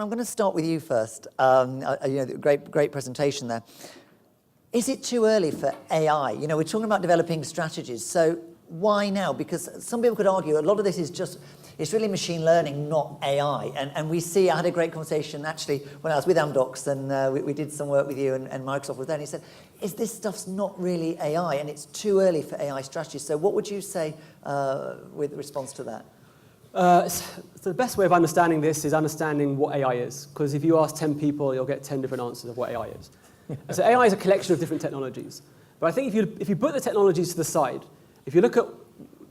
Brian, I'm going to start with you first. Great presentation there. Is it too early for AI? We're talking about developing strategies. So why now? Because some people could argue a lot of this is it's really machine learning, not AI. And we see, I had a great conversation actually when I was with Amdocs, and we did some work with you, and Microsoft was there, and he said, this stuff's not really AI, and it's too early for AI strategies. So what would you say with response to that? So the best way of understanding this is understanding what AI is. Because if you ask 10 people, you'll get 10 different answers of what AI is. So AI is a collection of different technologies. But I think if you put the technologies to the side, if you look at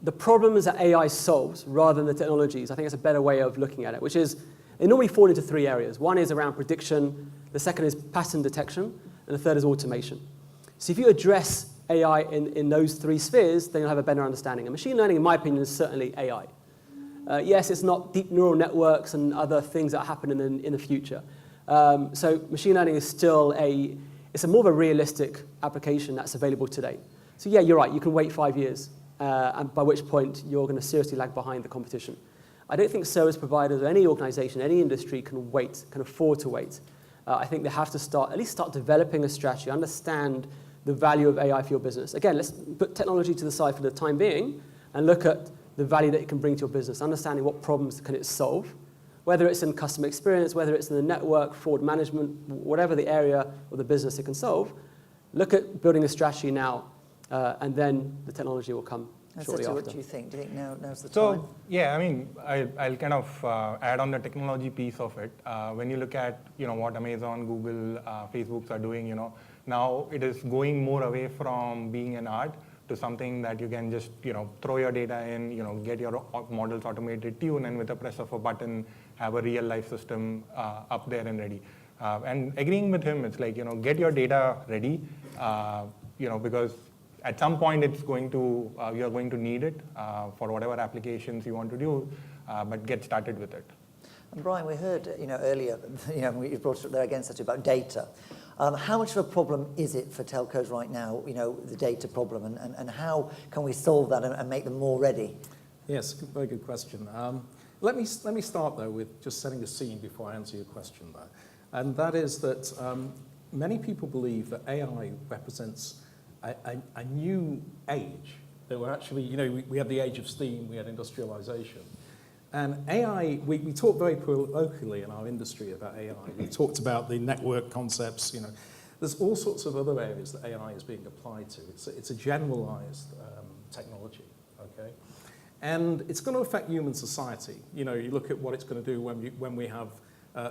the problems that AI solves rather than the technologies, I think it's a better way of looking at it, which is they normally fall into three areas. One is around prediction, the second is pattern detection, and the third is automation. So if you address AI in those three spheres, then you'll have a better understanding. And machine learning, in my opinion, is certainly AI. Yes, it's not deep neural networks and other things that happen in the future. So machine learning is still it's a more of a realistic application that's available today. So yeah, you're right, you can wait 5 years, and by which point you're going to seriously lag behind the competition. I don't think service providers or any organization, any industry can afford to wait. I think they have to at least start developing a strategy, understand the value of AI for your business. Again, let's put technology to the side for the time being and look at the value that it can bring to your business, understanding what problems can it solve, whether it's in customer experience, whether it's in the network, fraud management, whatever the area of the business it can solve. Look at building a strategy now, and then the technology will come shortly after. What do you think? Do you think now's the time? So, yeah, I mean, I'll kind of add on the technology piece of it. When you look at, what Amazon, Google, Facebooks are doing, now it is going more away from being an art to something that you can just, throw your data in, get your models automated, tune, and with a press of a button, have a real life system up there and ready. And agreeing with him, it's like, get your data ready, because at some point it's you're going to need it for whatever applications you want to do, but get started with it. And Brian, we heard, earlier, you brought it up there again, such about data. How much of a problem is it for telcos right now, the data problem, and how can we solve that and make them more ready? Yes, very good question. Let me start, though, with just setting the scene before I answer your question, though. And that is that many people believe that AI represents a new age. That we're actually, we had the age of steam, we had industrialization. And AI, we talk very colloquially in our industry about AI. We talked about the network concepts, There's all sorts of other areas that AI is being applied to. It's a generalized technology, okay? And it's going to affect human society. You look at what it's going to do when we have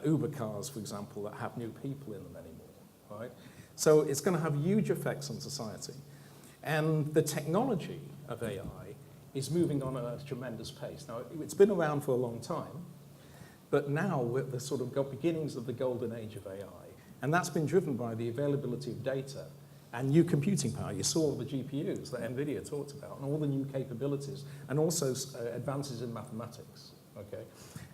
Uber cars, for example, that have no people in them anymore, right? So it's going to have huge effects on society. And the technology of AI is moving on at a tremendous pace. Now, it's been around for a long time, but now we're at the sort of beginnings of the golden age of AI. And that's been driven by the availability of data and new computing power. You saw the GPUs that NVIDIA talked about, and all the new capabilities, and also advances in mathematics, okay?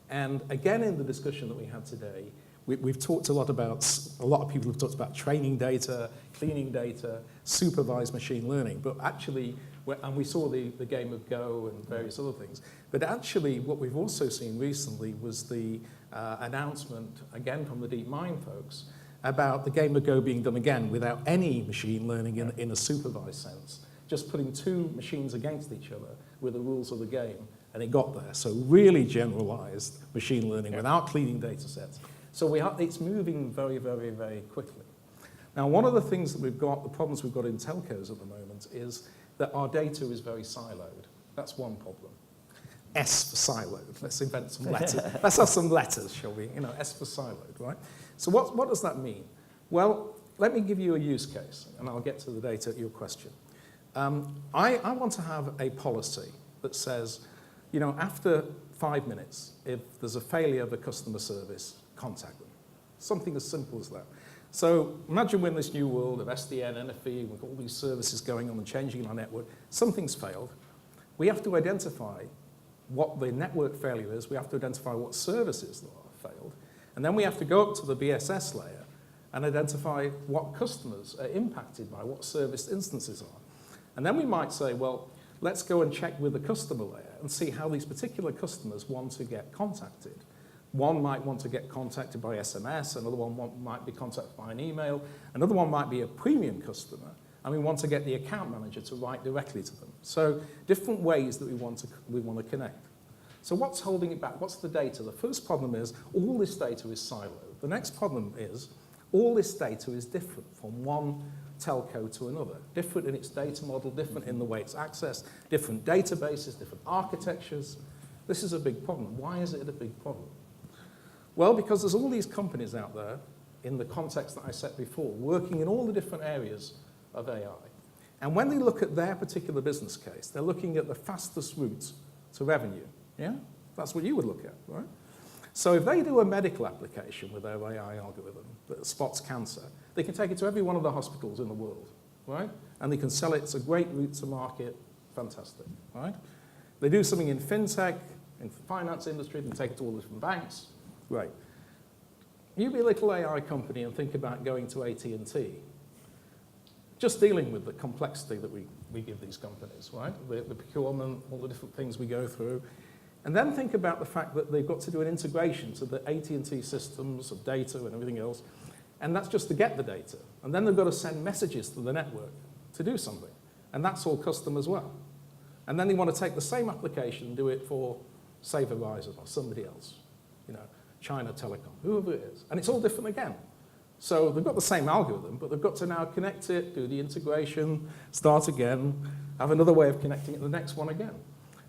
And again, in the discussion that we had today, we've talked a lot of people have talked about training data, cleaning data, supervised machine learning, but actually, and we saw the game of Go and various other things, but actually what we've also seen recently was the announcement, again from the DeepMind folks, about the game of Go being done again without any machine learning in a supervised sense, just putting two machines against each other with the rules of the game, and it got there. So really generalized machine learning without cleaning data sets. So it's moving very, very, very quickly. Now, one of the things that we've got, the problems we've got in telcos at the moment is that our data is very siloed. That's one problem. S for siloed. Let's invent some letters. Let's have some letters, shall we? S for siloed, right? So what does that mean? Well, let me give you a use case, and I'll get to the data at your question. I want to have a policy that says, after 5 minutes, if there's a failure of the customer service, contact them. Something as simple as that. So imagine we're in this new world of SDN, NFV, with all these services going on and changing in our network. Something's failed. We have to identify what the network failure is. We have to identify what services that are failed. And then we have to go up to the BSS layer and identify what customers are impacted by, what service instances are. And then we might say, well, let's go and check with the customer layer and see how these particular customers want to get contacted. One might want to get contacted by SMS, another one might be contacted by an email, another one might be a premium customer, and we want to get the account manager to write directly to them. So different ways that we want to connect. So what's holding it back? What's the data? The first problem is all this data is siloed. The next problem is all this data is different from one telco to another, different in its data model, different in the way it's accessed, different databases, different architectures. This is a big problem. Why is it a big problem? Well, because there's all these companies out there, in the context that I set before, working in all the different areas of AI. And when they look at their particular business case, they're looking at the fastest route to revenue. Yeah? That's what you would look at, right? So if they do a medical application with their AI algorithm that spots cancer, they can take it to every one of the hospitals in the world, right? And they can sell it. It's a great route to market. Fantastic, right? They do something in fintech, in the finance industry, they can take it to all the different banks. Right. You be a little AI company and think about going to AT&T. Just dealing with the complexity that we give these companies, right? The procurement, all the different things we go through. And then think about the fact that they've got to do an integration to the AT&T systems of data and everything else. And that's just to get the data. And then they've got to send messages to the network to do something. And that's all custom as well. And then they want to take the same application and do it for, say, Verizon or somebody else. You know, China Telecom, whoever it is. And it's all different again. So they've got the same algorithm, but they've got to now connect it, do the integration, start again, have another way of connecting it to the next one again.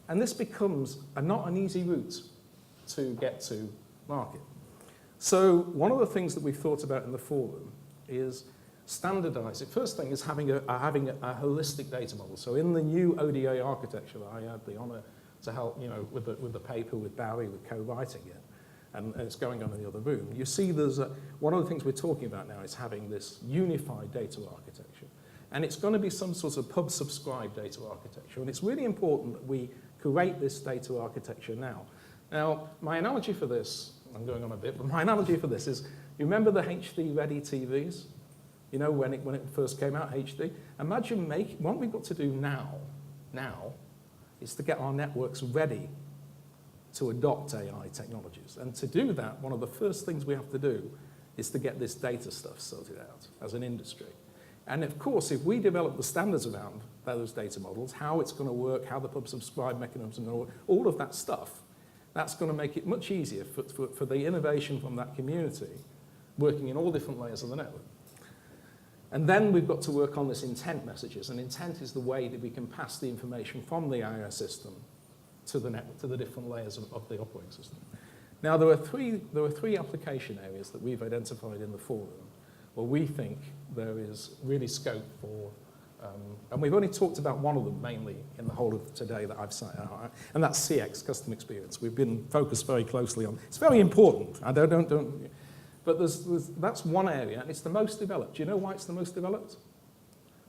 And this becomes not an easy route to get to market. So one of the things that we've thought about in the forum is standardizing. First thing is having a holistic data model. So in the new ODA architecture that I had the honor to help, with the paper with Barry, with co-writing it, and it's going on in the other room. You see one of the things we're talking about now is having this unified data architecture. And it's going to be some sort of pub-subscribe data architecture. And it's really important that we create this data architecture now. Now, my analogy for this, I'm going on a bit, but my analogy for this is, you remember the HD-ready TVs? You know, when it first came out, HD? Imagine what we've got to do now is to get our networks ready to adopt AI technologies. And to do that, one of the first things we have to do is to get this data stuff sorted out as an industry. And of course, if we develop the standards around those data models, how it's going to work, how the pub-subscribe mechanism, all of that stuff, that's going to make it much easier for the innovation from that community working in all different layers of the network. And then we've got to work on this intent messages. And intent is the way that we can pass the information from the AI system to the network, to the different layers of the operating system. Now, there are three application areas that we've identified in the forum where we think there is really scope for, and we've only talked about one of them mainly in the whole of today that I've set out, and that's CX, customer experience. We've been focused very closely on. It's very important. But that's one area, and it's the most developed. Do you know why it's the most developed?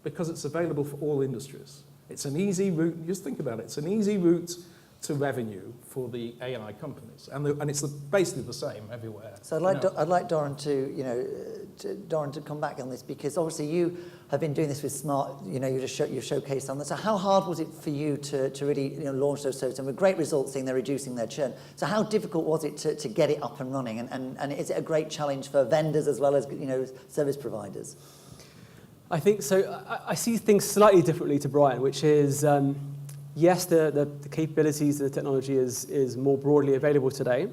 Because it's available for all industries. It's an easy route. Just think about it. It's an easy route to revenue for the AI companies, and it's basically the same everywhere. So I'd like Doran to come back on this, because obviously you have been doing this with Smart. You've showcased on this. So how hard was it for you to really launch those services? And with great results, seeing they're reducing their churn. So how difficult was it to get it up and running? And is it a great challenge for vendors as well as service providers? I think so. I see things slightly differently to Brian, which is. Yes, the capabilities of the technology is more broadly available today.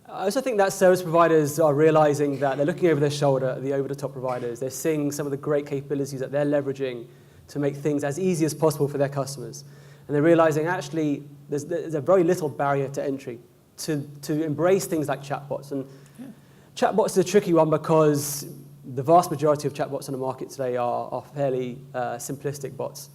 I also think that service providers are realizing that they're looking over their shoulder at the over-the-top providers. They're seeing some of the great capabilities that they're leveraging to make things as easy as possible for their customers. And they're realizing actually there's a very little barrier to entry to embrace things like chatbots. And chatbots is a tricky one because the vast majority of chatbots on the market today are fairly simplistic bots.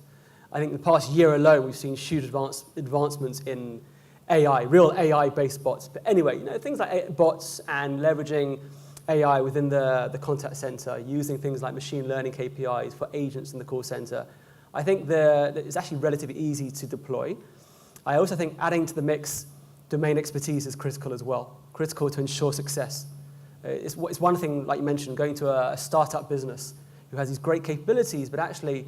I think the past year alone, we've seen huge advancements in AI, real AI-based bots. But anyway, things like bots and leveraging AI within the contact center, using things like machine learning KPIs for agents in the call center, I think that it's actually relatively easy to deploy. I also think adding to the mix domain expertise is critical as well, critical to ensure success. It's one thing, like you mentioned, going to a startup business who has these great capabilities, but actually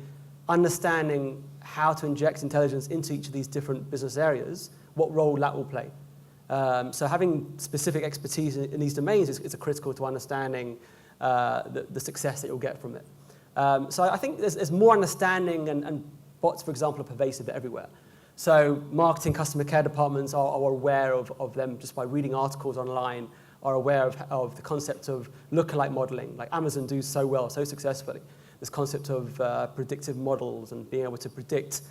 understanding how to inject intelligence into each of these different business areas, what role that will play. So having specific expertise in these domains is critical to understanding the success that you'll get from it. So I think there's more understanding, and bots, for example, are pervasive everywhere. So marketing, customer care departments are aware of them just by reading articles online, are aware of the concept of lookalike modeling, like Amazon do so well, so successfully. This concept of predictive models and being able to predict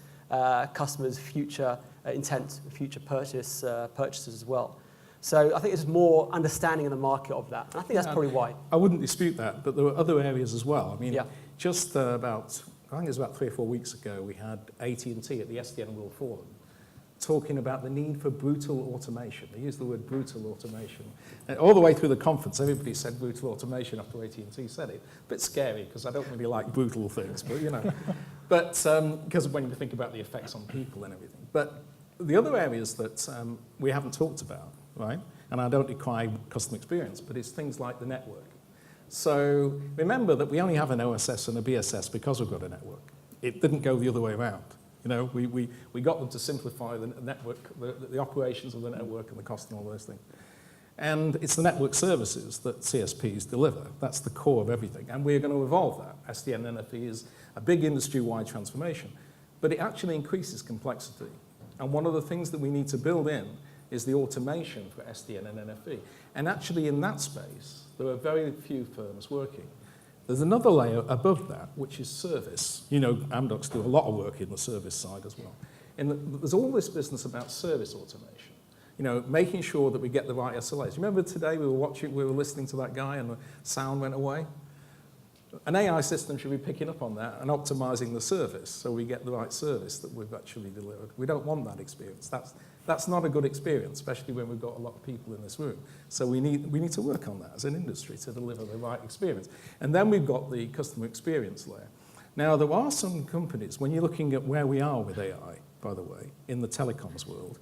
customers' future intent, future purchases as well. So I think there's more understanding in the market of that. And I think that's probably why. I wouldn't dispute that, but there were other areas as well. I mean, Yeah. just about, I think it was about 3 or 4 weeks ago, we had AT&T at the SDN World Forum talking about the need for brutal automation. They used the word brutal automation. And all the way through the conference, everybody said brutal automation after AT&T said it. A bit scary, because I don't really like brutal things, but you know. But because when you think about the effects on people and everything. But the other areas that we haven't talked about, right, and I don't require customer experience, but it's things like the network. So remember that we only have an OSS and a BSS because we've got a network. It didn't go the other way around. You know, we got them to simplify the network, the operations of the network and the cost and all those things. And it's the network services that CSPs deliver. That's the core of everything. And we're going to evolve that. SDN NFV is a big industry-wide transformation. But it actually increases complexity. And one of the things that we need to build in is the automation for SDN and NFV. And actually in that space, there are very few firms working. There's another layer above that, which is service. You know, Amdocs do a lot of work in the service side as well. And there's all this business about service automation. You know, making sure that we get the right SLAs. Remember today we were listening to that guy and the sound went away? An AI system should be picking up on that and optimizing the service so we get the right service that we've actually delivered. We don't want that experience. That's not a good experience, especially when we've got a lot of people in this room. So we need to work on that as an industry to deliver the right experience. And then we've got the customer experience layer. Now, there are some companies, when you're looking at where we are with AI, by the way, in the telecoms world,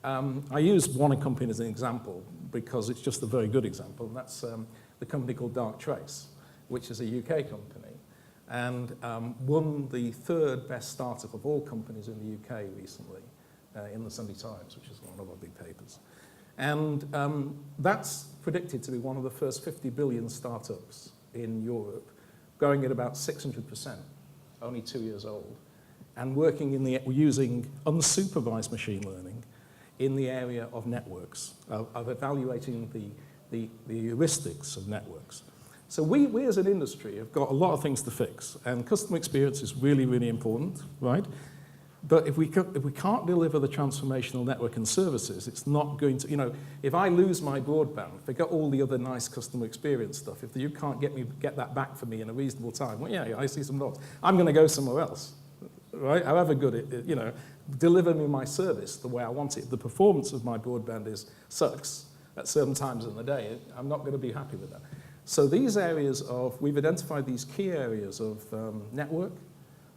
I use one company as an example because it's just a very good example, and that's the company called Darktrace, which is a UK company, and won the 3rd best startup of all companies in the UK recently in the Sunday Times, which is one of our big papers. And that's predicted to be one of the first 50 billion startups in Europe, growing at about 600%, only 2 years old, and working using unsupervised machine learning in the area of networks, of evaluating the heuristics of networks. So we as an industry have got a lot of things to fix, and customer experience is really, really important, right? But if we can't deliver the transformational network and services, it's not going to, you know, if I lose my broadband, forget all the other nice customer experience stuff, if you can't get that back for me in a reasonable time, well, yeah, I see some loss. I'm going to go somewhere else, right? However good it, you know, deliver me my service the way I want it. The performance of my broadband sucks at certain times in the day. I'm not going to be happy with that. So these areas we've identified these key areas of network,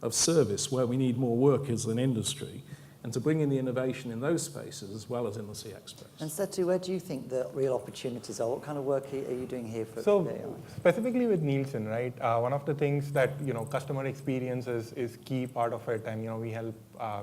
of service, where we need more work as an industry, and to bring in the innovation in those spaces as well as in the CX space. And Setu, where do you think the real opportunities are? What kind of work are you doing here for AI? Specifically with Nielsen, right? One of the things that, you know, customer experience is key part of it, and, you know, we help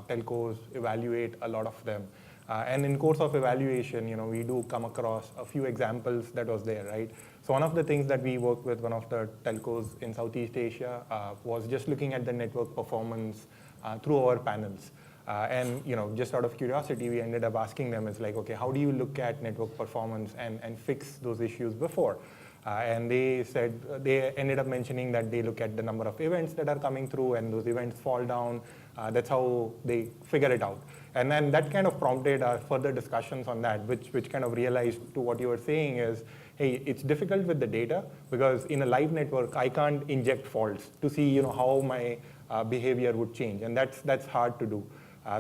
telcos evaluate a lot of them. And in course of evaluation, you know, we do come across a few examples that was there, right? So one of the things that we worked with one of the telcos in Southeast Asia was just looking at the network performance through our panels. And, you know, just out of curiosity, we ended up asking them, it's like, okay, how do you look at network performance and fix those issues before? And they said, they ended up mentioning that they look at the number of events that are coming through, and those events fall down. That's how they figure it out. And then that kind of prompted further discussions on that, which kind of realized to what you were saying is, hey, it's difficult with the data because in a live network, I can't inject faults to see, you know, how my behavior would change, and that's hard to do.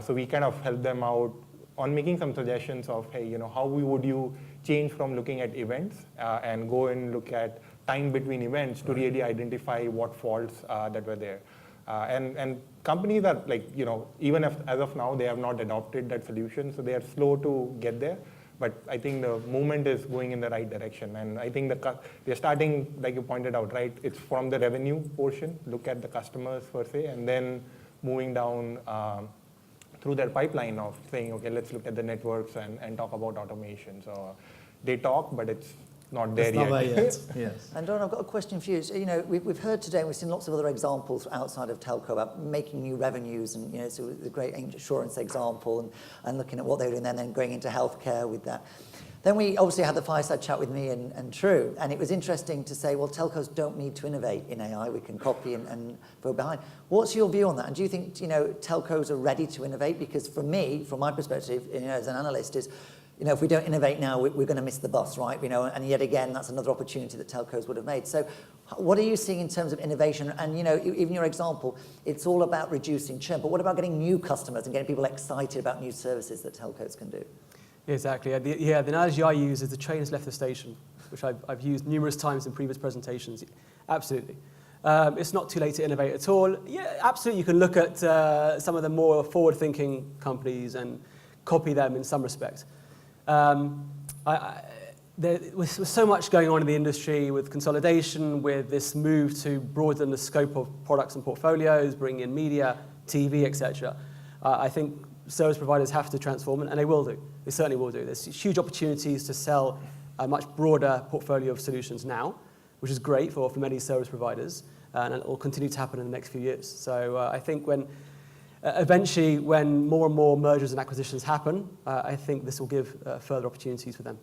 So we kind of help them out on making some suggestions of, hey, you know, how would you change from looking at events and go and look at time between events to really identify what faults that were there. And companies are like, you know, even if as of now they have not adopted that solution, so they are slow to get there. But I think the movement is going in the right direction. And I think they're starting, like you pointed out, right? It's from the revenue portion, look at the customers per se, and then moving down through their pipeline of saying, okay, let's look at the networks and talk about automation. So they talk, but it's not there It's yet. not there yet. Yes. And Don, I've got a question for you. So, you know, we've heard today, and we've seen lots of other examples outside of telco about making new revenues, and, you know, so the great insurance example, and looking at what they were doing then going into healthcare with that. Then we obviously had the fireside chat with me and True, and it was interesting to say, well, telcos don't need to innovate in AI. We can copy and go behind. What's your view on that? And do you think, you know, telcos are ready to innovate? Because for me, from my perspective, you know, as an analyst, is, you know, if we don't innovate now, we're going to miss the bus, right? You know, and yet again, that's another opportunity that telcos would have made. So what are you seeing in terms of innovation? And, you know, even your example, it's all about reducing churn, but what about getting new customers and getting people excited about new services that telcos can do? Exactly. The analogy I use is the train has left the station, which I've used numerous times in previous presentations. Absolutely. It's not too late to innovate at all. Yeah, absolutely. You can look at some of the more forward-thinking companies and copy them in some respect. With so much going on in the industry, with consolidation, with this move to broaden the scope of products and portfolios, bring in media, TV, etc. I think service providers have to transform, and they will do. They certainly will do. There's huge opportunities to sell a much broader portfolio of solutions now, which is great for many service providers, and it will continue to happen in the next few years. So I think eventually, when more and more mergers and acquisitions happen, I think this will give further opportunities for them.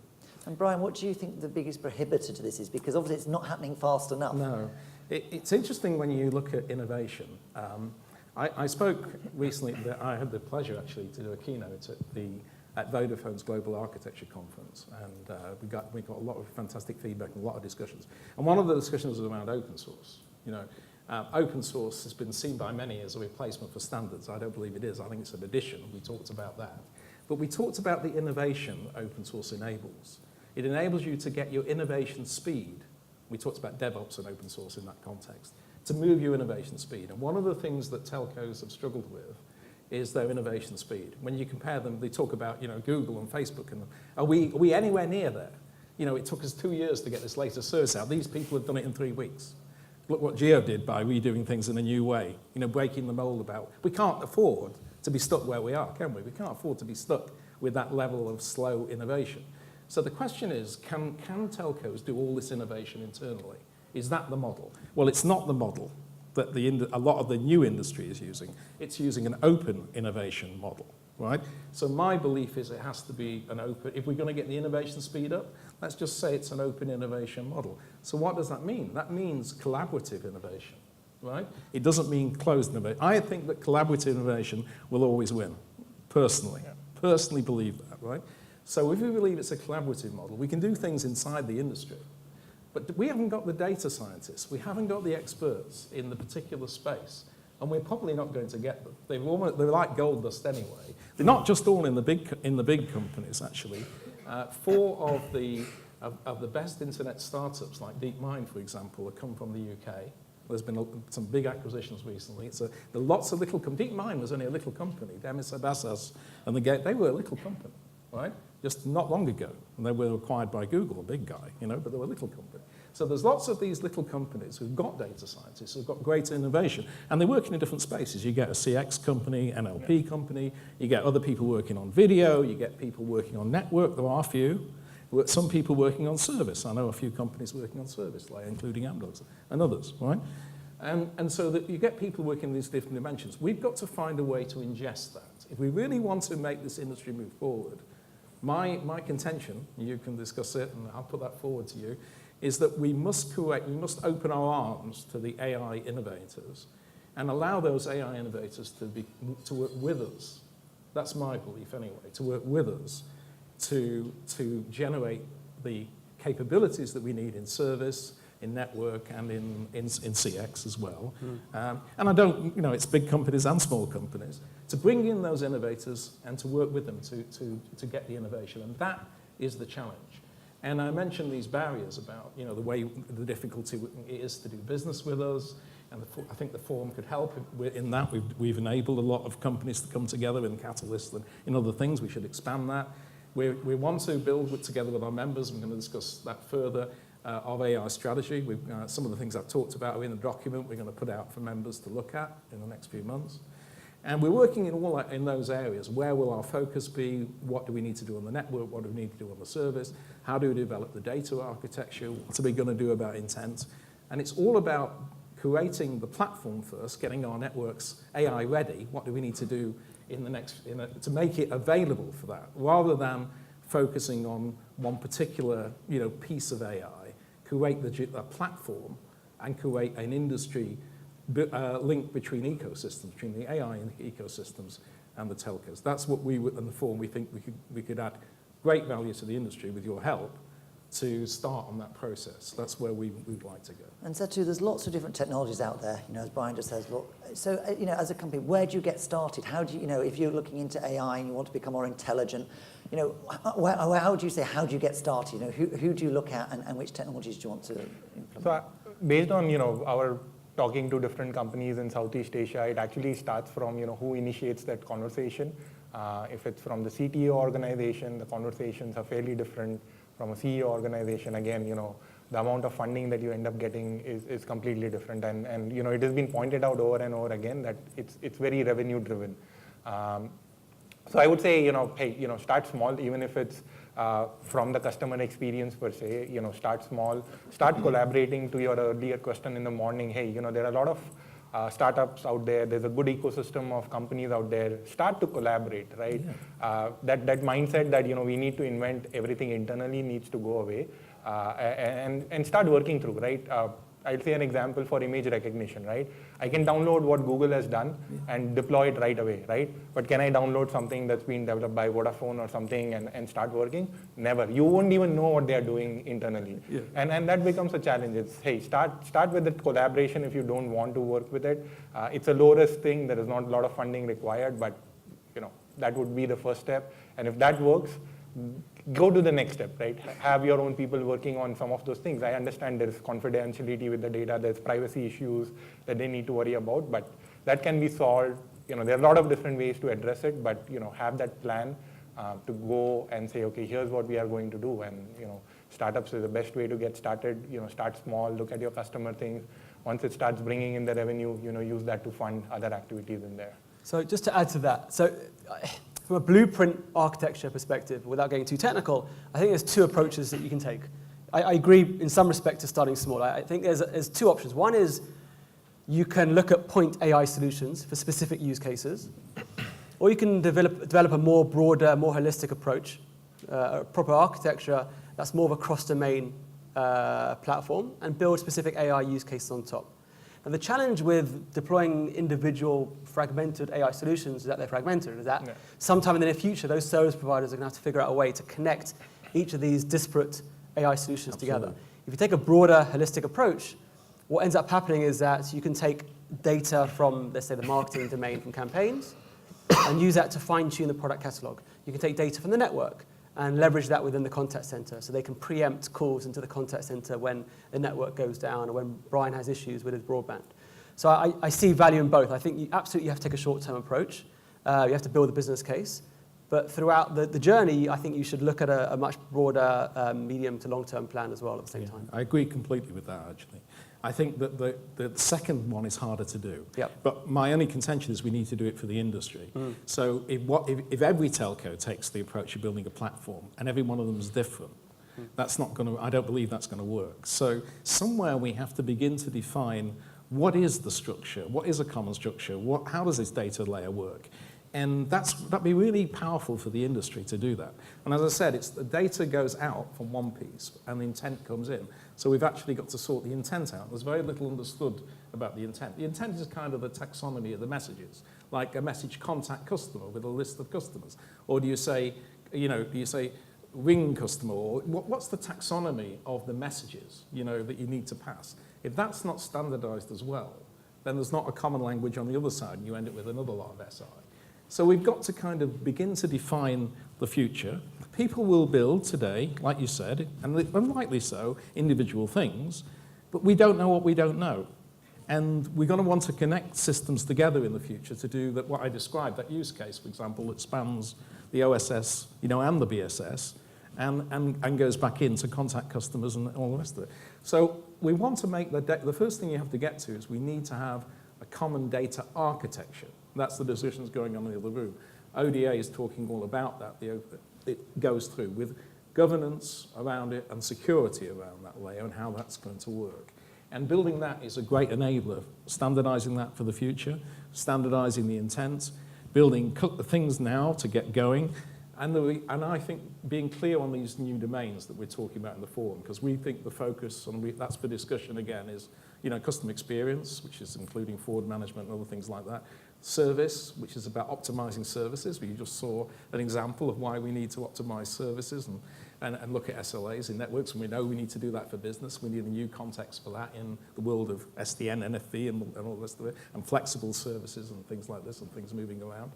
And Brian, what do you think the biggest prohibitor to this is? Because obviously it's not happening fast enough. No. It's interesting when you look at innovation. I spoke recently, I had the pleasure actually to do a keynote at Vodafone's Global Architecture Conference, and we got a lot of fantastic feedback and a lot of discussions. And one of the discussions was around open source. You know, open source has been seen by many as a replacement for standards. I don't believe it is. I think it's an addition. We talked about that. But we talked about the innovation open source enables. It enables you to get your innovation speed. We talked about DevOps and open source in that context, to move your innovation speed. And one of the things that telcos have struggled with is their innovation speed. When you compare them, they talk about, you know, Google and Facebook, and are we anywhere near there? You know, it took us 2 years to get this latest service out. These people have done it in 3 weeks. Look what Geo did by redoing things in a new way, you know, breaking the mold about. We can't afford to be stuck where we are, can we? We can't afford to be stuck with that level of slow innovation. So the question is, can telcos do all this innovation internally? Is that the model? Well, it's not the model that a lot of the new industry is using. It's using an open innovation model, right? So my belief is it has to be an open, if we're going to get the innovation speed up, let's just say it's an open innovation model. So what does that mean? That means collaborative innovation, right? It doesn't mean closed innovation. I think that collaborative innovation will always win, personally. Personally believe that, right? So if we believe it's a collaborative model, we can do things inside the industry. But we haven't got the data scientists. We haven't got the experts in the particular space. And we're probably not going to get them. They're like gold dust anyway. They're not just all in the big companies, actually. 4 of the best internet startups, like DeepMind, for example, have come from the UK. There's been some big acquisitions recently. There are lots of little companies. DeepMind was only a little company. Demis Abbassas and they were a little company, right? Just not long ago. And they were acquired by Google, a big guy, you know, but they were a little company. So there's lots of these little companies who've got data scientists, who've got great innovation, and they work in different spaces. You get a CX company, NLP company, you get other people working on video, you get people working on network, there are a few. Some people working on service. I know a few companies working on service, like including Amdocs and others, right? And so that you get people working in these different dimensions. We've got to find a way to ingest that. If we really want to make this industry move forward, my contention, you can discuss it and I'll put that forward to you, is that we must open our arms to the AI innovators and allow those AI innovators to work with us. That's my belief anyway, to work with us to generate the capabilities that we need in service, in network, and in CX as well. And I don't, you know, it's big companies and small companies, to bring in those innovators and to work with them to get the innovation. And that is the challenge. And I mentioned these barriers about, you know, the difficulty it is to do business with us. And I think the forum could help in that. We've enabled a lot of companies to come together in Catalyst and in other things. We should expand that. We want to build together with our members. We're going to discuss that further. Of AI strategy. Some of the things I've talked about are in the document we're going to put out for members to look at in the next few months. And we're working in those areas. Where will our focus be? What do we need to do on the network? What do we need to do on the service? How do we develop the data architecture? What are we going to do about intent? And it's all about creating the platform first, getting our networks AI ready. What do we need to do in the next, to make it available for that, rather than focusing on one particular piece of AI, create a platform and create an industry link between ecosystems, between the AI and the ecosystems and the telcos. That's what we, in the forum, we think we could add great value to the industry with your help to start on that process. That's where we'd like to go. And so too, there's lots of different technologies out there, as Brian just says, look, so, as a company, where do you get started? How do you, if you're looking into AI and you want to become more intelligent, how do you get started? Who do you look at and which technologies do you want to implement? So based on, our talking to different companies in Southeast Asia, it actually starts from, who initiates that conversation. If it's from the CTO organization, the conversations are fairly different. From a CEO organization, again, the amount of funding that you end up getting is completely different. And it has been pointed out over and over again that it's very revenue driven. So I would say, hey, start small, even if it's from the customer experience per se, start small, start collaborating. To your earlier question in the morning, hey, there are a lot of startups out there. There's a good ecosystem of companies out there. Start to collaborate, right? Yeah. That mindset that we need to invent everything internally needs to go away, and start working through, right? I'll say an example for image recognition, right? I can download what Google has done and deploy it right away, right? But can I download something that's been developed by Vodafone or something and start working? Never. You won't even know what they're doing internally. Yeah. And that becomes a challenge. It's, hey, start with the collaboration if you don't want to work with it. It's a low risk thing. There is not a lot of funding required, but that would be the first step. And if that works, go to the next step, right? Have your own people working on some of those things. I understand there's confidentiality with the data, there's privacy issues that they need to worry about, but that can be solved. There are a lot of different ways to address it, but have that plan to go and say, okay, here's what we are going to do. And startups is the best way to get started. Start small, look at your customer things. Once it starts bringing in the revenue, use that to fund other activities in there. So just to add to that, from a blueprint architecture perspective, without getting too technical, I think there's two approaches that you can take. I agree in some respect to starting small. I think there's two options. One is you can look at point AI solutions for specific use cases, or you can develop a more broader, more holistic approach, a proper architecture that's more of a cross-domain platform, and build specific AI use cases on top. And the challenge with deploying individual fragmented AI solutions is that they're fragmented, is that sometime in the near future, those service providers are going to have to figure out a way to connect each of these disparate AI solutions together. If you take a broader, holistic approach, what ends up happening is that you can take data from, let's say, the marketing domain from campaigns and use that to fine-tune the product catalog. You can take data from the network and leverage that within the contact center so they can preempt calls into the contact center when the network goes down or when Brian has issues with his broadband. So I see value in both. I think you absolutely have to take a short-term approach. You have to build a business case. But throughout the journey, I think you should look at a much broader medium to long-term plan as well at the same time. I agree completely with that, actually. I think that the second one is harder to do. Yep. But my only contention is we need to do it for the industry. So if every telco takes the approach of building a platform and every one of them is different, that's not going to, I don't believe that's going to work. So somewhere we have to begin to define what is the structure, what is a common structure, how does this data layer work? And that'd be really powerful for the industry to do that. And as I said, the data goes out from one piece and the intent comes in. So we've actually got to sort the intent out. There's very little understood about the intent. The intent is kind of the taxonomy of the messages, like a message contact customer with a list of customers. Or do you say, ring customer, or what's the taxonomy of the messages, that you need to pass? If that's not standardized as well, then there's not a common language on the other side and you end up with another lot of SI. So we've got to kind of begin to define the future. People will build today, like you said, and rightly so, individual things, but we don't know what we don't know. And we're going to want to connect systems together in the future to do that, what I described, that use case, for example, that spans the OSS, and the BSS, and goes back into contact customers and all the rest of it. So we want to make the first thing you have to get to is we need to have a common data architecture. That's the discussions going on in the other room. ODA is talking all about that. It goes through with governance around it and security around that layer and how that's going to work. And building that is a great enabler, standardizing that for the future, standardizing the intent, building things now to get going, and I think being clear on these new domains that we're talking about in the forum, because we think the focus, and that's for discussion again, is customer experience, which is including forward management and other things like that. Service, which is about optimizing services. We just saw an example of why we need to optimize services and look at SLAs in networks, and we know we need to do that for business. We need a new context for that in the world of SDN, NFV, and all the rest of it, and flexible services and things like this and things moving around.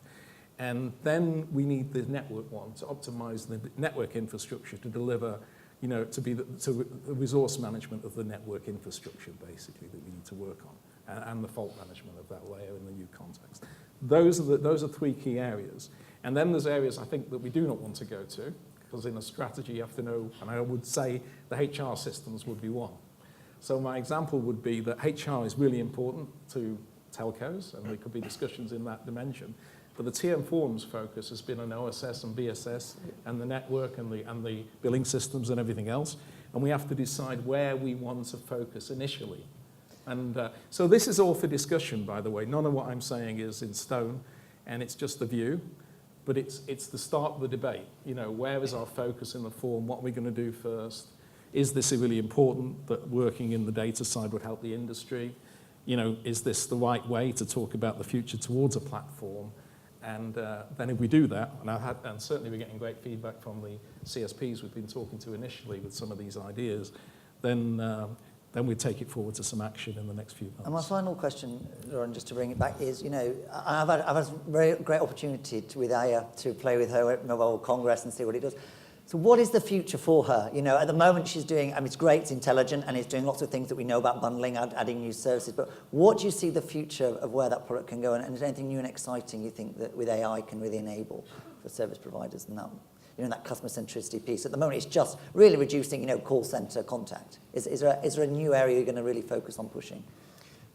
And then we need the network one to optimize the network infrastructure to deliver, to be the resource management of the network infrastructure, basically, that we need to work on, and the fault management of that layer in the new context. Those are three key areas. And then there's areas I think that we do not want to go to, because in a strategy you have to know, and I would say the HR systems would be one. So my example would be that HR is really important to telcos, and there could be discussions in that dimension. But the TM Forum's focus has been on OSS and BSS and the network and the billing systems and everything else. And we have to decide where we want to focus initially. And so this is all for discussion, by the way. None of what I'm saying is in stone, and it's just a view. But it's the start of the debate. Where is our focus in the forum? What are we going to do first? Is this really important that working in the data side would help the industry? Is this the right way to talk about the future towards a platform? And then if we do that, and certainly we're getting great feedback from the CSPs we've been talking to initially with some of these ideas, then we take it forward to some action in the next few months. And my final question, Lauren, just to bring it back, is, I've had a very great opportunity with Aya to play with her at Mobile Congress and see what it does. So what is the future for her? At the moment she's doing, it's great, it's intelligent, and it's doing lots of things that we know about bundling, adding new services, but what do you see the future of where that product can go, and is there anything new and exciting you think that with AI can really enable for service providers and that, that customer centricity piece? At the moment it's just really reducing, call center contact. Is there a new area you're going to really focus on pushing?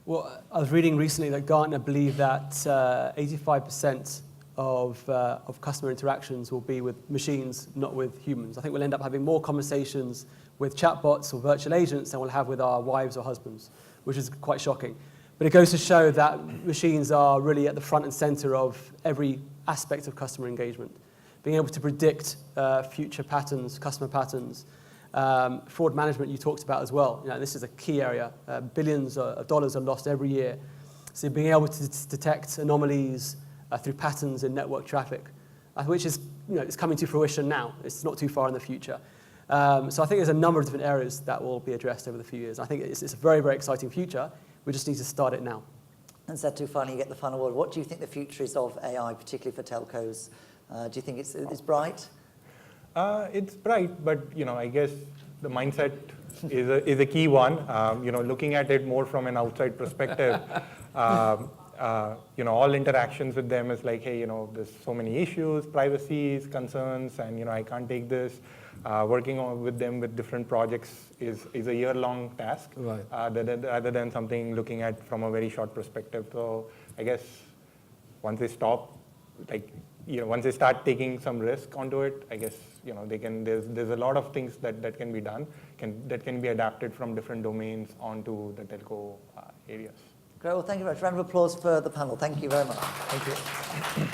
Well, I was reading recently that Gartner believe that 85% of customer interactions will be with machines, not with humans. I think we'll end up having more conversations with chatbots or virtual agents than we'll have with our wives or husbands, which is quite shocking. But it goes to show that machines are really at the front and center of every aspect of customer engagement. Being able to predict future patterns, customer patterns, fraud management you talked about as well. This is a key area. Billions of dollars are lost every year. So being able to detect anomalies through patterns in network traffic, which is, it's coming to fruition now. It's not too far in the future. So I think there's a number of different areas that will be addressed over the few years. I think it's a very, very exciting future. We just need to start it now. And Setu, finally, you get the final word. What do you think the future is of AI, particularly for telcos? Do you think it's bright? It's bright, but I guess the mindset is a key one. Looking at it more from an outside perspective. All interactions with them is like, hey, there's so many issues, privacy concerns, and I can't take this. Working with them with different projects is a year-long task, right. Rather than something looking at from a very short perspective. So I guess once they stop, once they start taking some risk onto it, I guess they can. There's a lot of things that can be done, that can be adapted from different domains onto the telco areas. Great. Well, thank you very much. Round of applause for the panel. Thank you very much. Thank you.